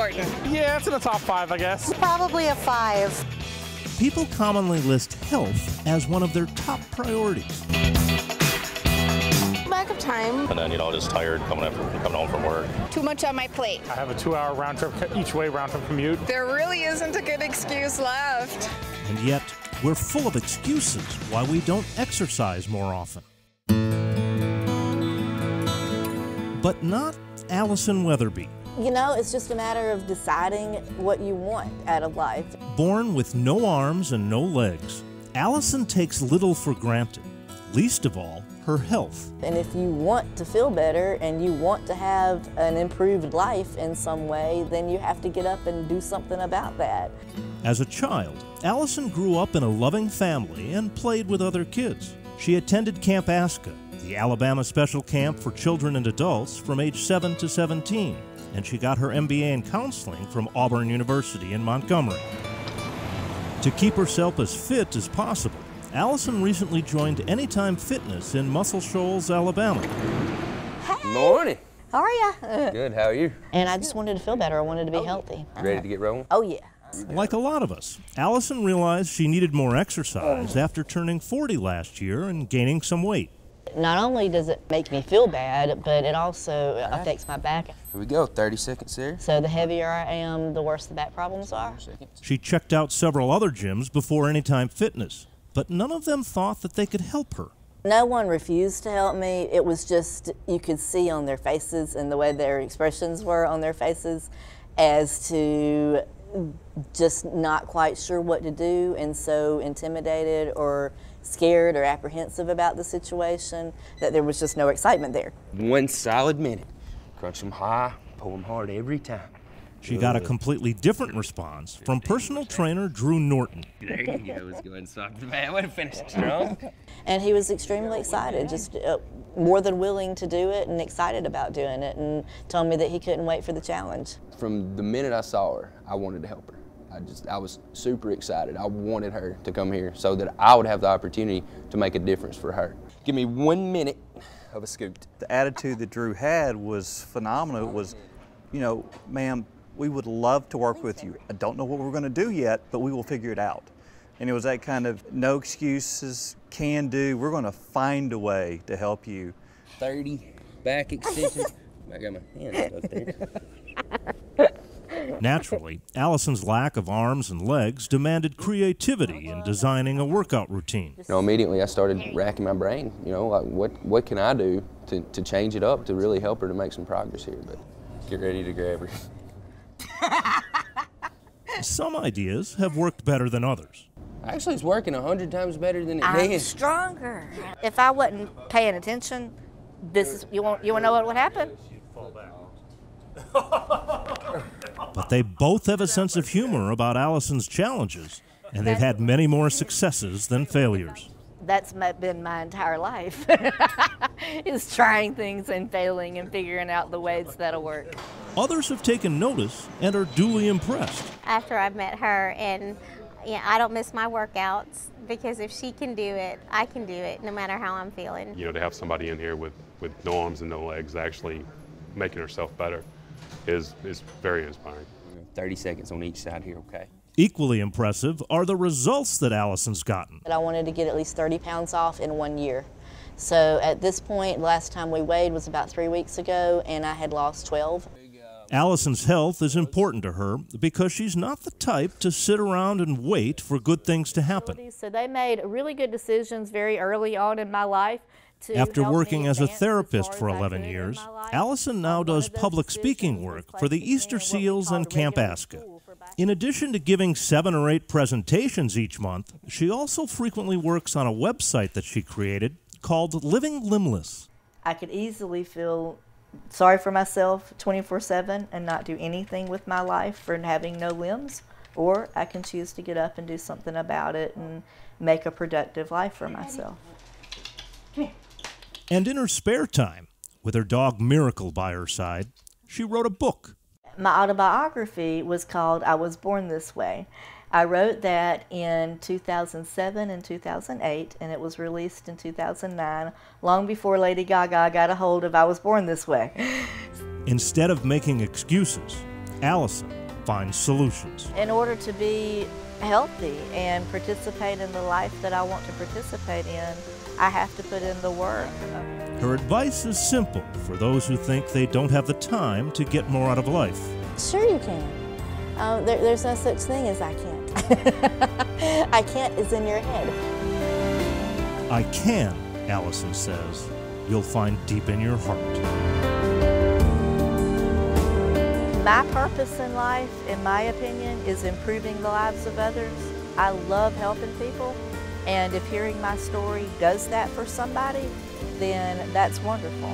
important. Yeah, it's in the top 5, I guess. Probably a 5. People commonly list health as one of their top priorities. Lack of time. And then, just tired coming home from work. Too much on my plate. I have a 2-hour round trip, each way round trip commute. There really isn't a good excuse left. And yet, we're full of excuses why we don't exercise more often. But not Allison Weatherby. It's just a matter of deciding what you want out of life. Born with no arms and no legs, Allison takes little for granted, least of all, her health. And if you want to feel better and you want to have an improved life in some way, then you have to get up and do something about that. As a child, Allison grew up in a loving family and played with other kids. She attended Camp Aska, the Alabama special camp for children and adults from age 7 to 17, and she got her MBA in counseling from Auburn University in Montgomery. To keep herself as fit as possible, Allison recently joined Anytime Fitness in Muscle Shoals, Alabama. Hey! Morning. How are you? Good, how are you? And I just wanted to feel better. I wanted to be healthy. Ready to get rolling? Oh, yeah. Like a lot of us, Allison realized she needed more exercise after turning 40 last year and gaining some weight. Not only does it make me feel bad, but it also affects my back. Here we go, 30 seconds there. So the heavier I am, the worse the back problems are. She checked out several other gyms before Anytime Fitness, but none of them thought that they could help her. No one refused to help me. It was just, you could see on their faces and the way their expressions were on their faces as to just not quite sure what to do and so intimidated or scared or apprehensive about the situation that there was just no excitement there. 1 solid minute. Crunch them high, pull them hard every time. She got a completely different response from personal trainer Drew Norton. There you go, let's go ahead and sock the man. Way to finish strong. And he was extremely excited, just more than willing to do it and excited about doing it, and told me that he couldn't wait for the challenge. From the minute I saw her, I wanted to help her. I was super excited. I wanted her to come here so that I would have the opportunity to make a difference for her. Give me 1 minute of a scoot. The attitude that Drew had was phenomenal. It was, ma'am, we would love to work with you. I don't know what we're going to do yet, but we will figure it out. And it was that kind of no excuses, can do, we're going to find a way to help you. 30 back extensions. I got my hand stuck there. Naturally, Allison's lack of arms and legs demanded creativity in designing a workout routine. Immediately I started racking my brain. Like what can I do to change it up to really help her to make some progress here? But get ready to grab her. Some ideas have worked better than others. Actually, it's working 100 times better than it did. I'm stronger. If I wasn't paying attention, you want to know what would happen? But they both have a sense of humor about Allison's challenges, and they've had many more successes than failures. That's been my entire life, is trying things and failing and figuring out the ways that'll work. Others have taken notice and are duly impressed. After I've met her, and I don't miss my workouts, because if she can do it, I can do it no matter how I'm feeling. To have somebody in here with no arms and no legs actually making herself better is very inspiring. 30 seconds on each side here, okay? Equally impressive are the results that Allison's gotten. I wanted to get at least 30 pounds off in 1 year. So at this point, last time we weighed was about 3 weeks ago, and I had lost 12. Allison's health is important to her because she's not the type to sit around and wait for good things to happen. So they made really good decisions very early on in my life. After working as a therapist for 11 years, Allison now does public speaking work for the Easter Seals and Camp Aska. In addition to giving 7 or 8 presentations each month, she also frequently works on a website that she created called Living Limbless. I could easily feel sorry for myself 24/7 and not do anything with my life for having no limbs, or I can choose to get up and do something about it and make a productive life for myself. Come here. And in her spare time, with her dog Miracle by her side, she wrote a book. My autobiography was called I Was Born This Way. I wrote that in 2007 and 2008, and it was released in 2009, long before Lady Gaga got a hold of I Was Born This Way. Instead of making excuses, Allison finds solutions. In order to be healthy and participate in the life that I want to participate in, I have to put in the work. Her advice is simple for those who think they don't have the time to get more out of life. Sure you can. There's no such thing as I can't. I can't is in your head. I can, Allison says, you'll find deep in your heart. My purpose in life, in my opinion, is improving the lives of others. I love helping people, and if hearing my story does that for somebody, then that's wonderful.